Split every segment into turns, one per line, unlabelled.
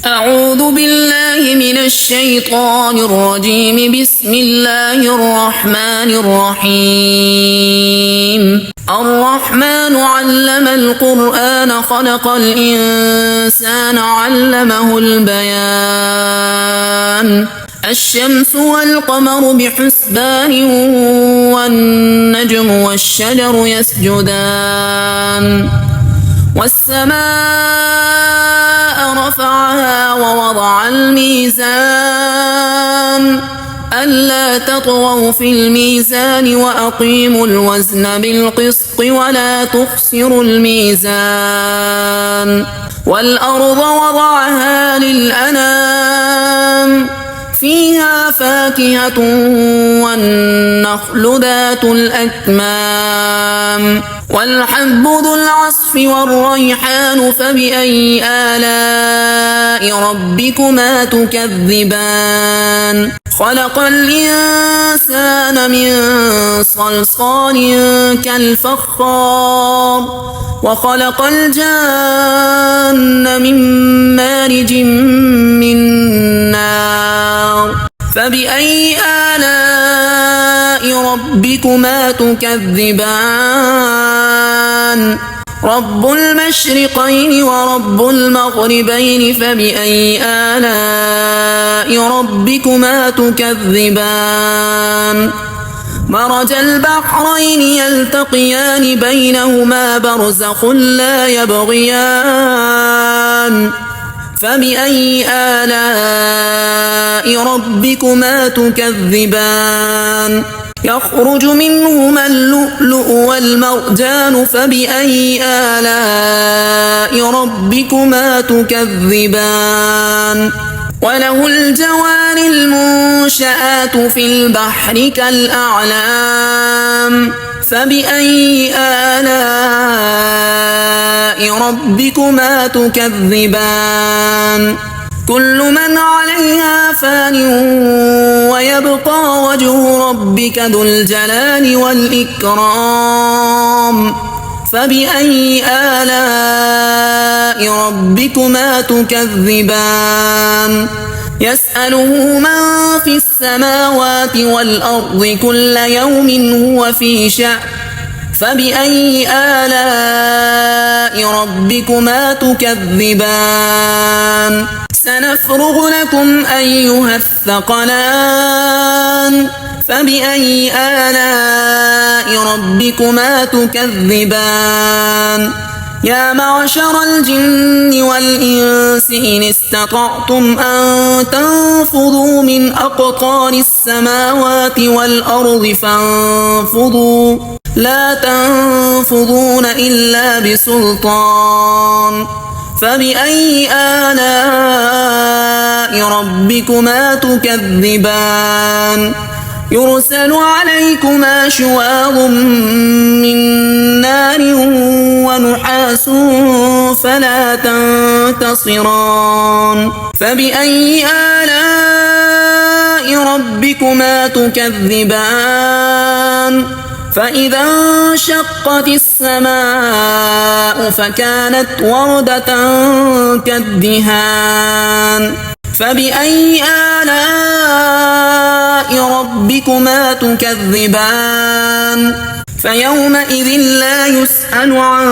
أعوذ بالله من الشيطان الرجيم. بسم الله الرحمن الرحيم. الرحمن علم القرآن خلق الإنسان علمه البيان. الشمس والقمر بحسبان والنجم والشجر يسجدان والسماء رفعها ووضع الميزان ألا تطغوا في الميزان وأقيموا الوزن بالقسط ولا تخسروا الميزان. والأرض وضعها للأنام فيها فاكهة والنخل ذات الأكمام والحب ذو العصف والريحان. فبأي آلاء ربكما تكذبان؟ خلق الإنسان من صلصال كالفخار وخلق الجان من مارج من نار. فبأي آلاء ربكما تكذبان؟ رب المشرقين ورب المغربين. فبأي آلاء ربكما تكذبان؟ مرج البحرين يلتقيان بينهما برزخ لا يبغيان. فبأي آلاء ربكما تكذبان؟ يخرج منهما اللؤلؤ والمرجان. فبأي آلاء ربكما تكذبان؟ وله الجوار المنشآت في البحر كالأعلام. فبأي آلاء ربكما تكذبان؟ كل من عليها فان ويبقى وجه ربك ذو الجلال والإكرام. فبأي آلاء ربكما تكذبان؟ يسأله من في السماوات والأرض كل يوم هو في شأن. فبأي آلاء ربكما تكذبان؟ سنفرغ لكم أيها الثقلان. فبأي آلاء ربكما تكذبان؟ يا معشر الجن والإنس إن استطعتم أن تنفذوا من أقطار السماوات والأرض فانفذوا لا تنفذون إلا بسلطان. فبأي آلاء ربكما تكذبان؟ يرسل عليكما شواظ من نار ونحاس فلا تنتصران. فبأي آلاء ربكما تكذبان؟ فإذا انشقت السماء فكانت وردة كالدهان. فبأي آلاء ربكما تكذبان؟ فيومئذ لا يسأل عن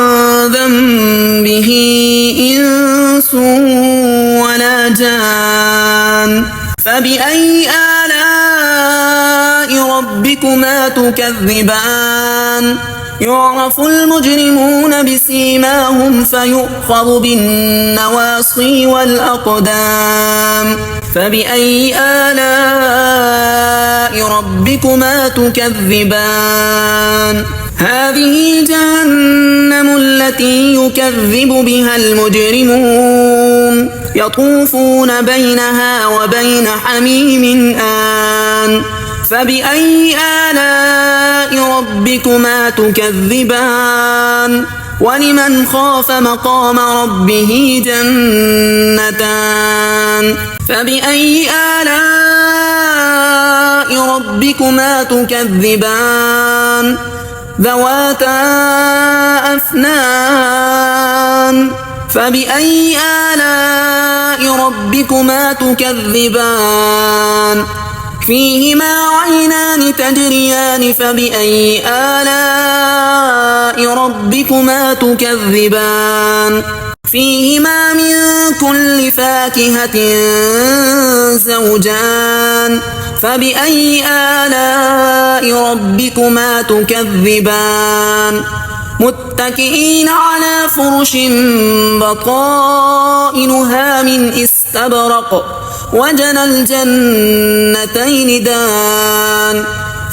ذنبه إنس ولا جان. فبأي آلاء ربكما تكذبان؟ يعرف المجرمون بسيماهم فيؤخذ بالنواصي والأقدام. فبأي آلاء ربكما تكذبان؟ هذه جهنم التي يكذب بها المجرمون يطوفون بينها وبين حميم آن. فبأي آلاء ربكما تكذبان؟ ولمن خاف مقام ربه جنتان. فبأي آلاء ربكما تكذبان؟ ذواتا أفنان. فبأي آلاء ربكما تكذبان فيهما عينان تجريان فبأي آلاء ربكما تكذبان فيهما من كل فاكهة زوجان فبأي آلاء ربكما تكذبان متكئين على فرش بطائنها من استبرق وجنى الجنتين دان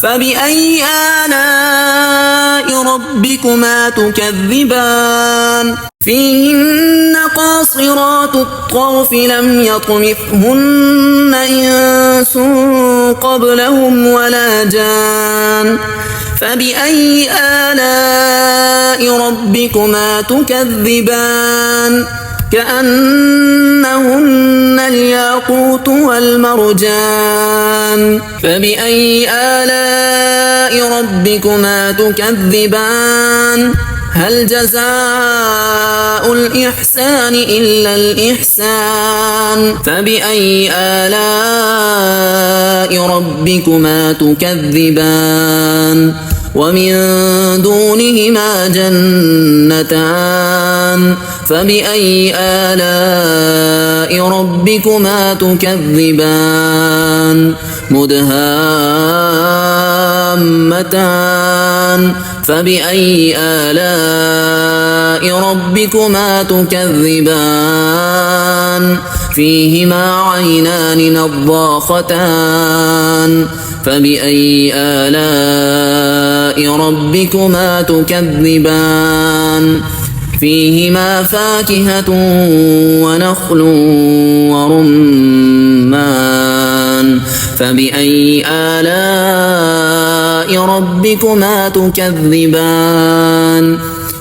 فبأي آلاء ربكما تكذبان فيهن قاصرات الطرف لم يطمثهن إنس قبلهم ولا جان فبأي آلاء ربكما تكذبان كأنهن الياقوت والمرجان فبأي آلاء ربكما تكذبان هل جزاء الإحسان إلا الإحسان فبأي آلاء ربكما تكذبان ومن دونهما جنتان فبأي آلاء ربكما تكذبان مدهامتان فبأي آلاء ربكما تكذبان فيهما عينان نضاختان فبأي آلاء ربكما تكذبان فيهما فاكهة ونخل ورمان فبأي آلاء ربكما تكذبان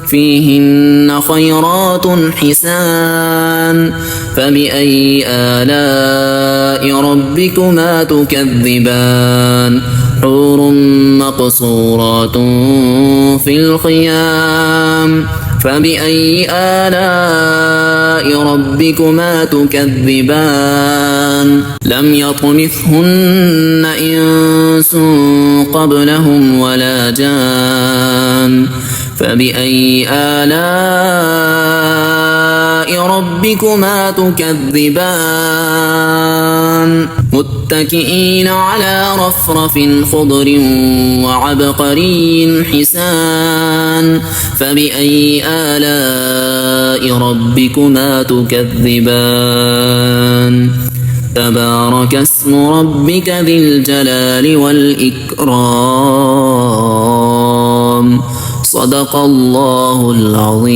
فيهن خيرات حسان فبأي آلاء ربكما تكذبان حور مقصورات في الخيام فبأي آلاء ربكما تكذبان لم يطمثهن إنس قبلهم ولا جان فبأي آلاء ربكما تكذبان متكئين على رفرف خضر وعبقري حسان فبأي آلاء ربكما تكذبان تبارك اسم ربك ذي الجلال والإكرام صدق الله العظيم.